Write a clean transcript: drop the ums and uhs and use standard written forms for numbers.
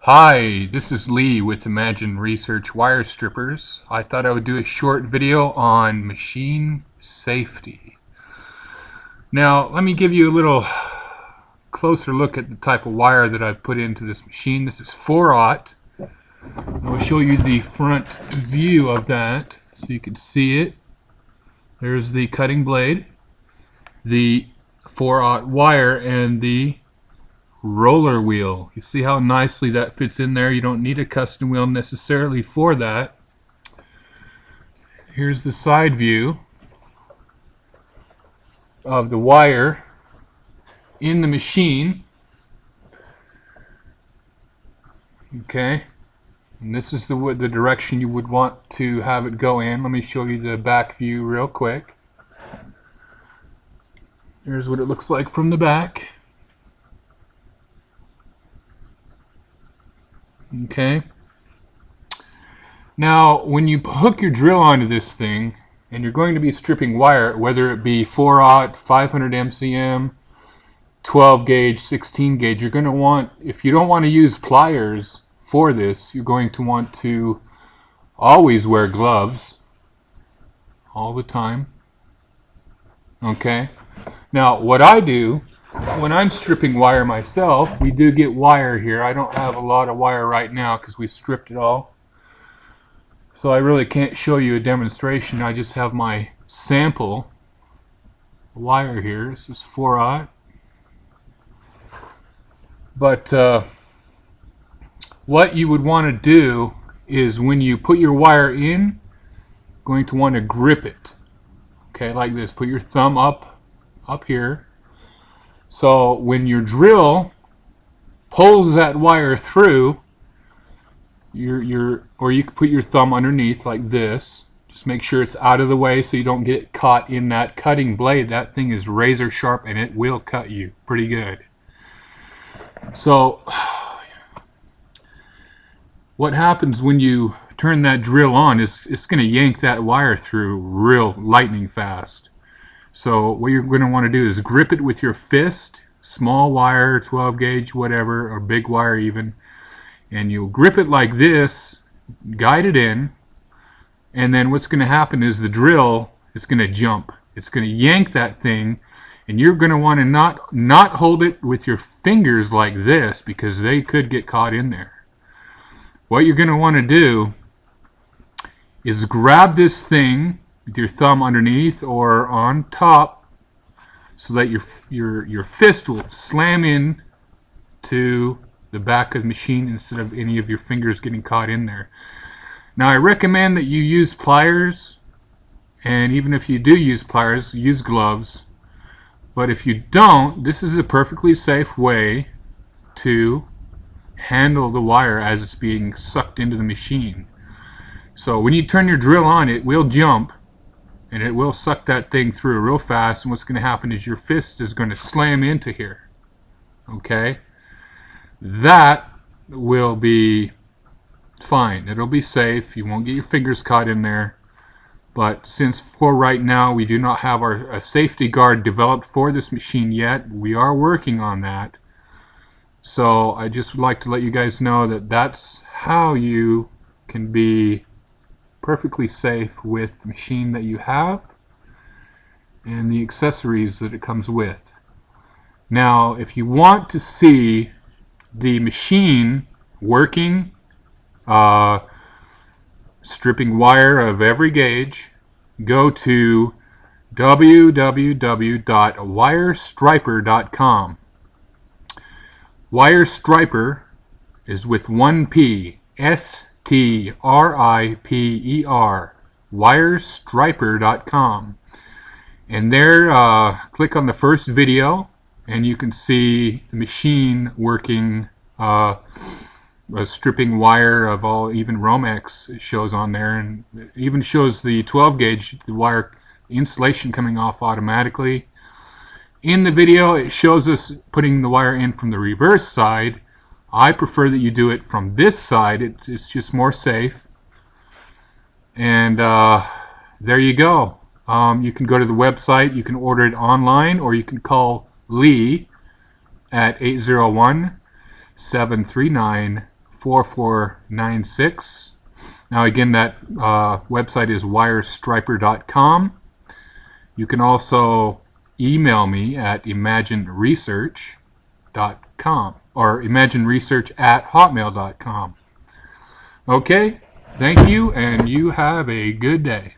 Hi, this is Lee with Imagine Research Wire Strippers. I thought I would do a short video on machine safety. Now, let me give you a little closer look at the type of wire that I've put into this machine. This is 4/0. I'll show you the front view of that so you can see it. There's the cutting blade, the 4/0 wire, and the roller wheel. You see how nicely that fits in there? You don't need a custom wheel necessarily for that. Here's the side view of the wire in the machine. Okay, and this is the direction you would want to have it go in. Let me show you the back view real quick. Here's what it looks like from the back. Okay. Now, when you hook your drill onto this thing, and you're going to be stripping wire, whether it be 4/0, 500 MCM, 12 gauge, 16 gauge, you're going to want, if you don't want to use pliers for this, you're going to want to always wear gloves all the time. Okay. Now, what I do when I'm stripping wire myself, we do get wire here. I don't have a lot of wire right now because we stripped it all. So I really can't show you a demonstration. I just have my sample wire here. This is 4/0. But what you would want to do is when you put your wire in, going to want to grip it. Okay, like this. Put your thumb up here. So when your drill pulls that wire through, or you can put your thumb underneath like this. Just make sure it's out of the way so you don't get caught in that cutting blade. That thing is razor sharp and it will cut you pretty good. So what happens when you turn that drill on is it's going to yank that wire through real lightning fast. So what you're going to want to do is grip it with your fist, small wire, 12 gauge, whatever, or big wire even, and you'll grip it like this, guide it in, and then what's going to happen is the drill is going to jump. It's going to yank that thing, and you're going to want to not hold it with your fingers like this because they could get caught in there. What you're going to want to do is grab this thing with your thumb underneath or on top so that your fist will slam in to the back of the machine instead of any of your fingers getting caught in there. Now I recommend that you use pliers, and even if you do use pliers, use gloves. But if you don't, this is a perfectly safe way to handle the wire as it's being sucked into the machine. So when you turn your drill on, it will jump and it will suck that thing through real fast, and what's going to happen is your fist is going to slam into here. Okay? That will be fine. It'll be safe. You won't get your fingers caught in there. But since for right now we do not have a safety guard developed for this machine yet, we are working on that. So I just would like to let you guys know that that's how you can be perfectly safe with the machine that you have and the accessories that it comes with. Now, if you want to see the machine working, stripping wire of every gauge, go to www.wirestriper.com. Wirestriper is with one P, STRIPER, wirestriper.com. And there, click on the first video and you can see the machine working, stripping wire of all, even Romex shows on there, and it even shows the 12 gauge, the wire insulation coming off automatically. In the video it shows us putting the wire in from the reverse side. I prefer that you do it from this side. It's just more safe. And there you go. You can go to the website, you can order it online, or you can call Lee at 801-739-5800. 4496. Now again, that website is wirestriper.com. You can also email me at imagineresearch.com or imagineresearch@hotmail.com. Okay, thank you, and you have a good day.